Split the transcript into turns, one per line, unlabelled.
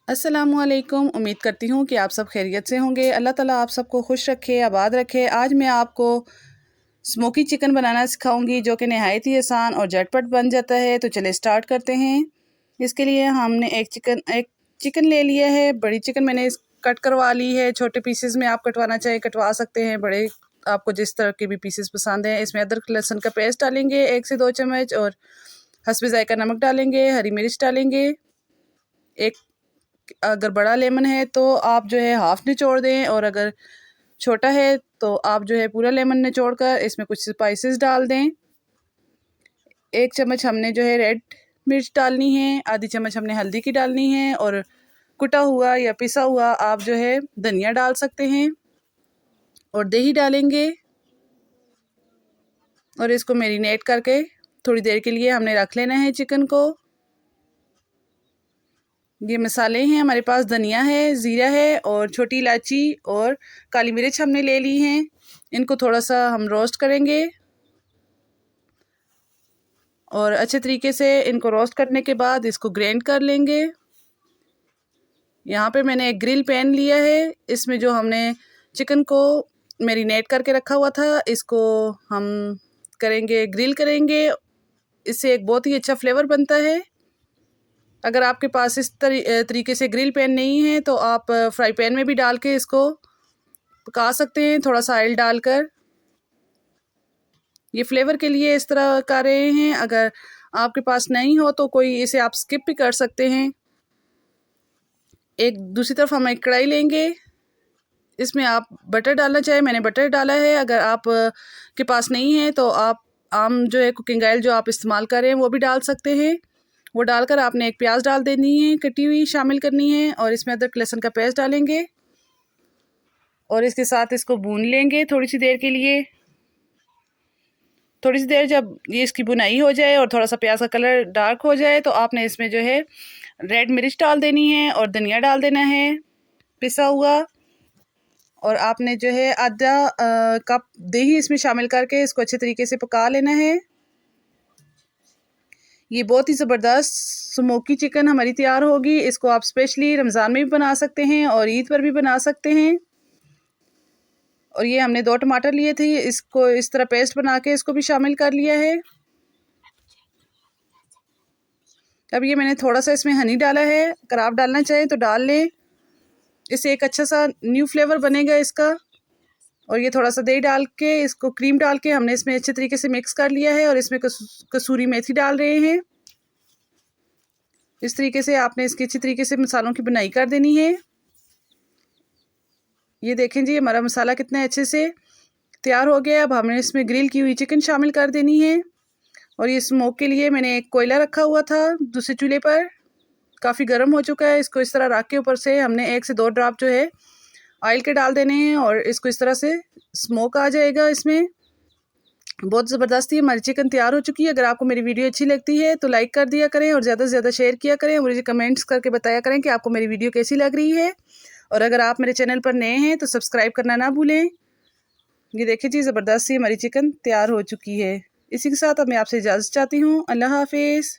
अस्सलामुअलैकुम। उम्मीद करती हूँ कि आप सब खैरियत से होंगे। अल्लाह ताला आप सबको खुश रखे, आबाद रखे। आज मैं आपको स्मोकी चिकन बनाना सिखाऊंगी जो कि नहायत ही आसान और झटपट बन जाता है। तो चले स्टार्ट करते हैं। इसके लिए हमने एक चिकन ले लिया है। बड़ी चिकन मैंने कट करवा ली है। छोटे पीसेस में आप कटवाना चाहें कटवा सकते हैं, बड़े आपको जिस तरह के भी पीसेस पसंद हैं। इसमें अदरक लहसुन का पेस्ट डालेंगे 1 से 2 चम्मच, और हस्बे ज़ायका नमक डालेंगे, हरी मिर्च डालेंगे। एक अगर बड़ा लेमन है तो आप जो है हाफ निचोड़ दें, और अगर छोटा है तो आप जो है पूरा लेमन निचोड़ कर इसमें कुछ स्पाइसेस डाल दें। 1 चम्मच हमने जो है रेड मिर्च डालनी है, आधी चम्मच हमने हल्दी की डालनी है, और कुटा हुआ या पिसा हुआ आप जो है धनिया डाल सकते हैं, और दही डालेंगे। और इसको मैरिनेट करके थोड़ी देर के लिए हमने रख लेना है चिकन को। ये मसाले हैं हमारे पास, धनिया है, ज़ीरा है, और छोटी इलायची और काली मिर्च हमने ले ली हैं। इनको थोड़ा सा हम रोस्ट करेंगे, और अच्छे तरीके से इनको रोस्ट करने के बाद इसको ग्राइंड कर लेंगे। यहाँ पे मैंने एक ग्रिल पैन लिया है। इसमें जो हमने चिकन को मैरिनेट करके रखा हुआ था, इसको हम ग्रिल करेंगे। इससे एक बहुत ही अच्छा फ्लेवर बनता है। अगर आपके पास इस तरीके से ग्रिल पैन नहीं है तो आप फ्राई पैन में भी डाल के इसको पका सकते हैं, थोड़ा सा ऑयल डालकर। ये फ्लेवर के लिए इस तरह कर रहे हैं। अगर आपके पास नहीं हो तो कोई इसे आप स्किप भी कर सकते हैं। एक दूसरी तरफ हम एक कढ़ाई लेंगे। इसमें आप बटर डालना चाहें, मैंने बटर डाला है। अगर आप के पास नहीं है तो आप आम जो है कुकिंग ऑयल जो आप इस्तेमाल कर रहे हैं वो भी डाल सकते हैं। वो डालकर आपने एक प्याज डाल देनी है, कटी हुई शामिल करनी है, और इसमें अदरक लहसुन का पेस्ट डालेंगे, और इसके साथ इसको भून लेंगे थोड़ी सी देर के लिए। थोड़ी सी देर जब ये इसकी भुनाई हो जाए और थोड़ा सा प्याज का कलर डार्क हो जाए तो आपने इसमें जो है रेड मिर्च डाल देनी है, और धनिया डाल देना है पिसा हुआ, और आपने जो है आधा कप दही इसमें शामिल करके इसको अच्छे तरीके से पका लेना है। ये बहुत ही ज़बरदस्त स्मोकी चिकन हमारी तैयार होगी। इसको आप स्पेशली रमज़ान में भी बना सकते हैं और ईद पर भी बना सकते हैं। और ये हमने 2 टमाटर लिए थे, इसको इस तरह पेस्ट बना के इसको भी शामिल कर लिया है। अब ये मैंने थोड़ा सा इसमें हनी डाला है, अगर आप डालना चाहें तो डाल लें। इससे एक अच्छा सा न्यू फ्लेवर बनेगा इसका। और ये थोड़ा सा दही डाल के, इसको क्रीम डाल के हमने इसमें अच्छे तरीके से मिक्स कर लिया है, और इसमें कसूरी मेथी डाल रहे हैं। इस तरीके से आपने इसकी अच्छी तरीके से मसालों की बुनाई कर देनी है। ये देखें जी हमारा मसाला कितना अच्छे से तैयार हो गया। अब हमने इसमें ग्रिल की हुई चिकन शामिल कर देनी है। और ये स्मोक के लिए मैंने एक कोयला रखा हुआ था दूसरे चूल्हे पर, काफ़ी गर्म हो चुका है। इसको इस तरह रख के ऊपर से हमने 1 से 2 ड्रॉप जो है ऑयल के डाल देने हैं, और इसको इस तरह से स्मोक आ जाएगा इसमें। बहुत ज़बरदस्ती हमारी चिकन तैयार हो चुकी है। अगर आपको मेरी वीडियो अच्छी लगती है तो लाइक कर दिया करें, और ज़्यादा से ज़्यादा शेयर किया करें। मुझे कमेंट्स करके बताया करें कि आपको मेरी वीडियो कैसी लग रही है। और अगर आप मेरे चैनल पर नए हैं तो सब्सक्राइब करना ना भूलें। ये देखिए जी ज़बरदस्त सी हमारी चिकन तैयार हो चुकी है। इसी के साथ अब मैं आपसे इजाज़त चाहती हूँ। अल्लाह हाफिज़।